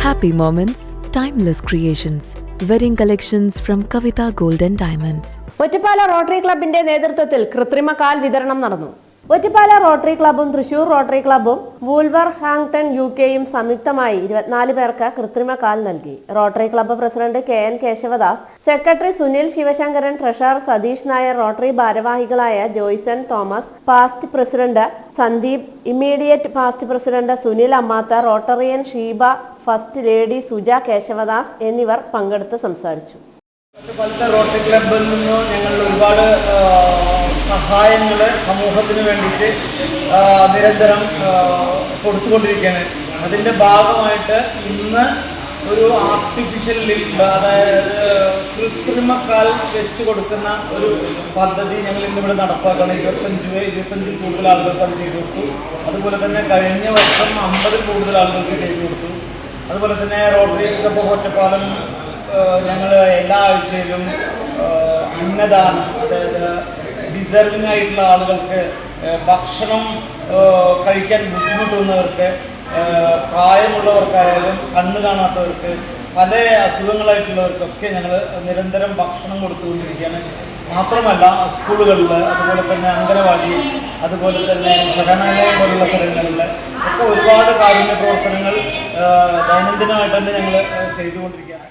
Happy moments, timeless creations. Wedding collections from Kavita Gold and Diamonds. Ottapalam rotary ക്ലബിന്റെ നേതൃത്വത്തിൽ കൃത്രിമ കാൽ വിതരണം നടന്നു. ഒറ്റപ്പാല റോട്ടറി ക്ലബും തൃശൂർ റോട്ടറി ക്ലബും വൂൾവർഹാംപ്ടൺ യുകെയും സംയുക്തമായി 24 പേർക്ക് കൃത്രിമ കാൽ നൽകി. Rotary club president KN Keshavadas, secretary Sunil Sivasankaran, treasurer Satheesh Nair, rotary ഭാരവാഹികളായ Joyson Thomas, past president Sandeep, immediate past president Sunil Ammatha, Rotarian Sheeba, first lady Suja Keshavadas എന്നിവർ പങ്കെടുത്ത് സംസാരിച്ചു. റോട്ടറി ക്ലബിൽ നിന്നും ഞങ്ങൾ ഒരുപാട് സഹായങ്ങൾ സമൂഹത്തിന് വേണ്ടിയിട്ട് നിരന്തരം കൊടുത്തുകൊണ്ടിരിക്കുകയാണ്. അതിൻ്റെ ഭാഗമായിട്ട് ഇന്ന് ഒരു ആർട്ടിഫിഷ്യൽ ലിംബ്, അതായത് കൃത്രിമക്കാൽ വെച്ച് കൊടുക്കുന്ന ഒരു പദ്ധതി ഞങ്ങൾ ഇന്നിവിടെ നടപ്പാക്കുകയാണ്. 25 കൂടുതൽ ആളുകൾക്ക് അത് ചെയ്തു കൊടുത്തു. അതുപോലെ തന്നെ കഴിഞ്ഞ വർഷം 50 കൂടുതൽ ആളുകൾക്ക് ചെയ്തു കൊടുത്തു. അതുപോലെ തന്നെ റോട്ടറി ക്ലബ്ബ് ഒറ്റപ്പാലം ഞങ്ങൾ എല്ലാ ആഴ്ചയിലും അന്നദാനം, അതായത് ഡിസർവിംഗ് ആയിട്ടുള്ള ആളുകൾക്ക് ഭക്ഷണം കഴിക്കാൻ ബുദ്ധിമുട്ടുന്നവർക്ക്, പ്രായമുള്ളവർക്കായാലും കണ്ണ് കാണാത്തവർക്ക്, പല അസുഖങ്ങളായിട്ടുള്ളവർക്കൊക്കെ ഞങ്ങൾ നിരന്തരം ഭക്ഷണം കൊടുത്തുകൊണ്ടിരിക്കുകയാണ്. മാത്രമല്ല സ്കൂളുകളിൽ, അതുപോലെ തന്നെ അംഗനവാടി, അതുപോലെ തന്നെ ശരണാലയം പോലുള്ള സ്ഥലങ്ങളിൽ ഒക്കെ ഒരുപാട് കാരുണ്യ പ്രവർത്തനങ്ങൾ ദൈനംദിനമായിട്ട് തന്നെ ഞങ്ങൾ ചെയ്തുകൊണ്ടിരിക്കുകയാണ്.